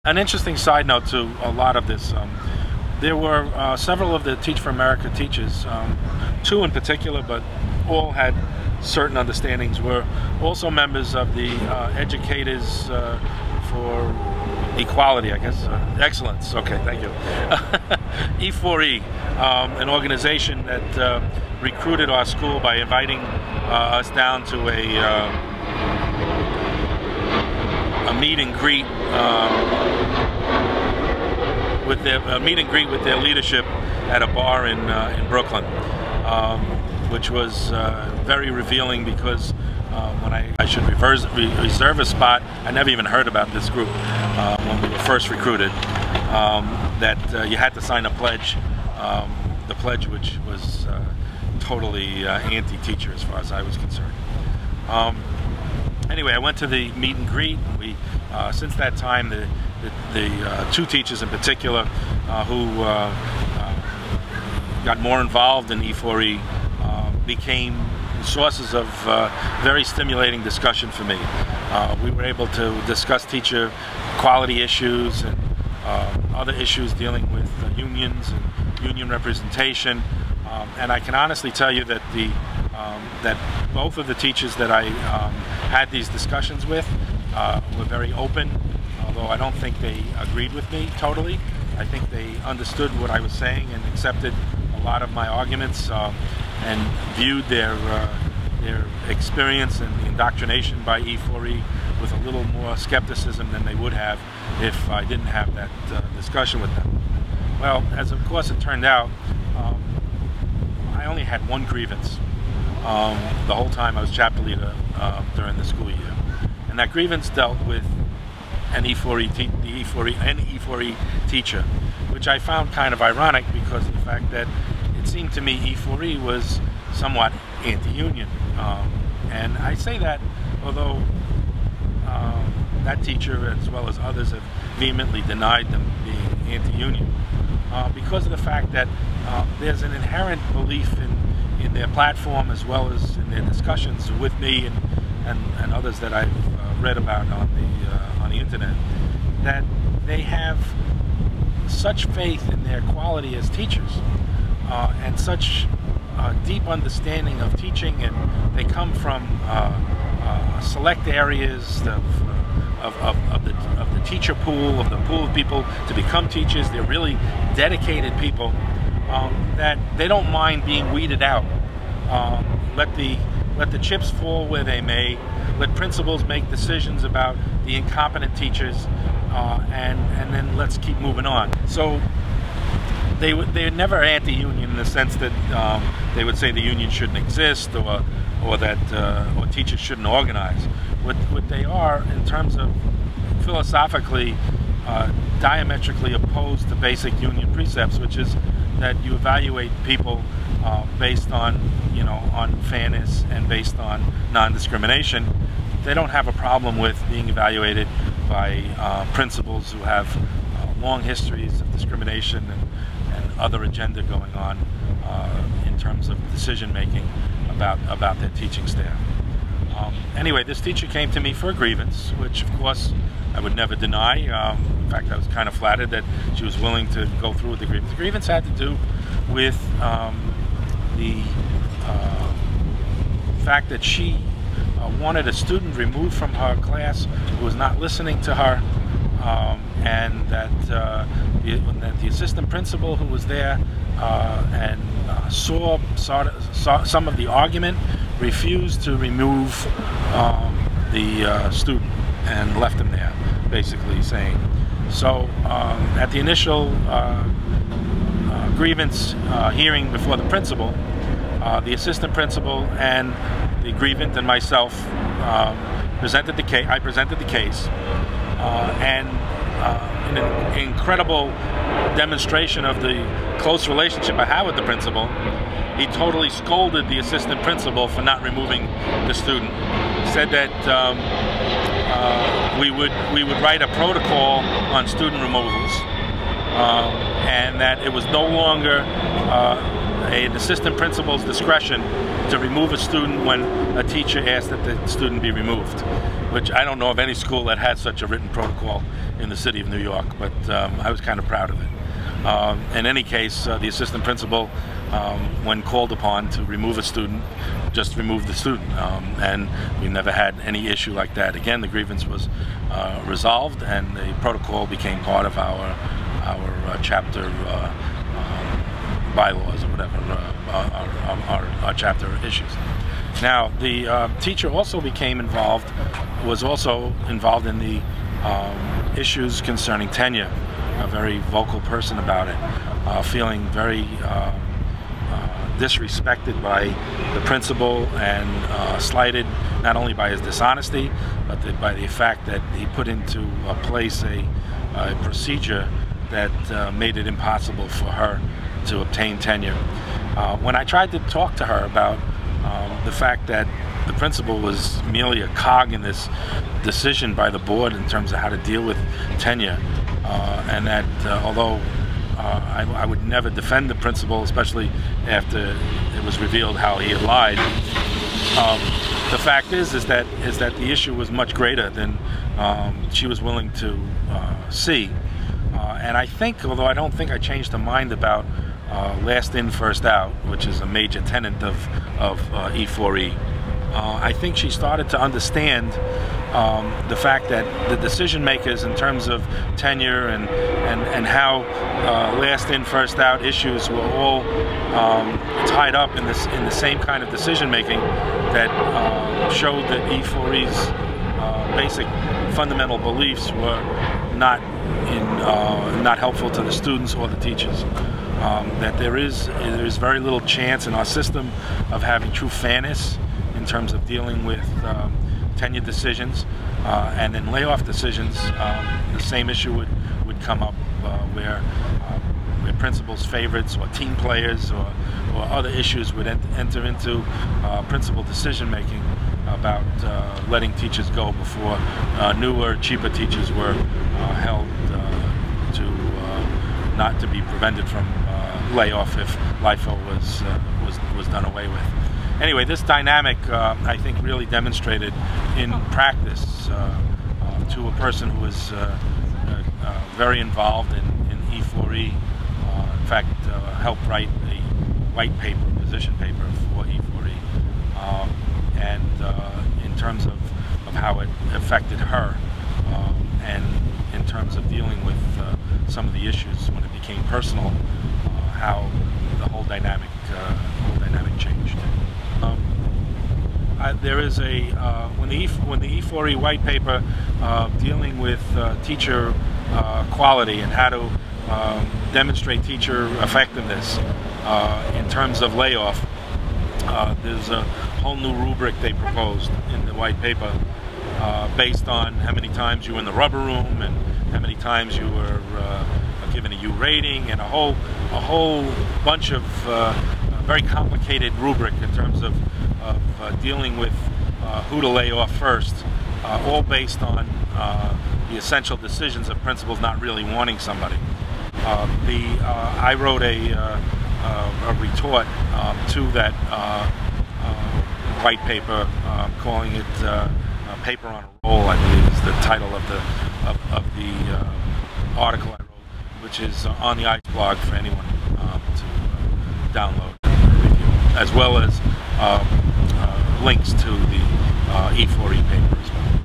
An interesting side note to a lot of this, there were several of the Teach for America teachers, two in particular, but all had certain understandings, were also members of the Educators for Equality, I guess, Excellence, okay, thank you, E4E, an organization that recruited our school by inviting us down to a meet and greet with their leadership at a bar in Brooklyn, which was very revealing because when I should reserve a spot, I never even heard about this group when we were first recruited, that you had to sign a pledge, the pledge which was totally anti-teacher as far as I was concerned. Anyway, I went to the meet and greet. We, since that time, the two teachers in particular who got more involved in E4E became sources of very stimulating discussion for me. We were able to discuss teacher quality issues and other issues dealing with unions and union representation. And I can honestly tell you that that both of the teachers that I had these discussions with were very open, although I don't think they agreed with me totally. I think they understood what I was saying and accepted a lot of my arguments and viewed their experience and the indoctrination by E4E with a little more skepticism than they would have if I didn't have that discussion with them. Well, as of course it turned out, I only had one grievance the whole time I was chapter leader during the school year, and that grievance dealt with an E4E teacher, which I found kind of ironic because of the fact that it seemed to me E4E was somewhat anti-union, and I say that although that teacher as well as others have vehemently denied them being anti-union, because of the fact that there's an inherent belief in their platform as well as in their discussions with me and others that I've read about on the internet, that they have such faith in their quality as teachers and such deep understanding of teaching, and they come from select areas of the teacher pool, of the pool of people to become teachers. They're really dedicated people that they don't mind being weeded out. Let the chips fall where they may. Let principals make decisions about the incompetent teachers, and then let's keep moving on. So they're never anti-union in the sense that they would say the union shouldn't exist or that teachers shouldn't organize. What they are, in terms of philosophically diametrically opposed to basic union precepts, which is that you evaluate people based on on fairness and based on non-discrimination. They don't have a problem with being evaluated by principals who have long histories of discrimination and other agenda going on in terms of decision making about their teaching staff. Anyway, this teacher came to me for a grievance, which of course I would never deny. In fact, I was kind of flattered that she was willing to go through with the grievance. The grievance had to do with the fact that she wanted a student removed from her class who was not listening to her, and that the assistant principal who was there and saw some of the argument refused to remove the student and left him there, basically saying. So at the initial grievance hearing before the principal, the assistant principal and the grievant and myself presented the case. I presented the case, and in an incredible demonstration of the close relationship I have with the principal, he totally scolded the assistant principal for not removing the student. Said that we would write a protocol on student removals, and that it was no longer an assistant principal's discretion to remove a student when a teacher asked that the student be removed, which I don't know of any school that had such a written protocol in the city of New York, but I was kind of proud of it. In any case, the assistant principal, when called upon to remove a student, just removed the student, and we never had any issue like that. Again, the grievance was resolved, and the protocol became part of our chapter bylaws or whatever, our chapter issues. Now, the teacher also was also involved in the issues concerning tenure, a very vocal person about it, feeling very disrespected by the principal and slighted not only by his dishonesty, but by the fact that he put into place a procedure that made it impossible for her to obtain tenure. When I tried to talk to her about the fact that the principal was merely a cog in this decision by the board in terms of how to deal with tenure, and that although I would never defend the principal, especially after it was revealed how he had lied, the fact is that the issue was much greater than she was willing to see. And I think, although I don't think I changed her mind about last in, first out, which is a major tenet of E4E, I think she started to understand the fact that the decision makers in terms of tenure and how last in, first out issues were all tied up in the same kind of decision making that showed that E4E's basic fundamental beliefs were not helpful to the students or the teachers. That there is very little chance in our system of having true fairness in terms of dealing with tenure decisions, and in layoff decisions, the same issue would come up where principals' favorites or team players or other issues would enter into principal decision making about letting teachers go before newer, cheaper teachers were held not to be prevented from layoff if LIFO was done away with. Anyway, this dynamic I think really demonstrated in practice to a person who was very involved in E4E. In fact, helped write a white paper, position paper for E4E, and in terms of how it affected her, and in terms of dealing with some of the issues when it became personal, how the whole dynamic changed. There is when the E4E white paper dealing with teacher quality and how to demonstrate teacher effectiveness in terms of layoff, there's a whole new rubric they proposed in the white paper based on how many times you were in the rubber room and how many times you were given a U rating, and a whole bunch of very complicated rubric in terms of dealing with who to lay off first, all based on the essential decisions of principals not really wanting somebody. I wrote a retort to that white paper, calling it "Paper on a Roll," I believe is the title of the article I wrote, which is on the ICE blog for anyone to download and review, as well as links to the E4E paper as well.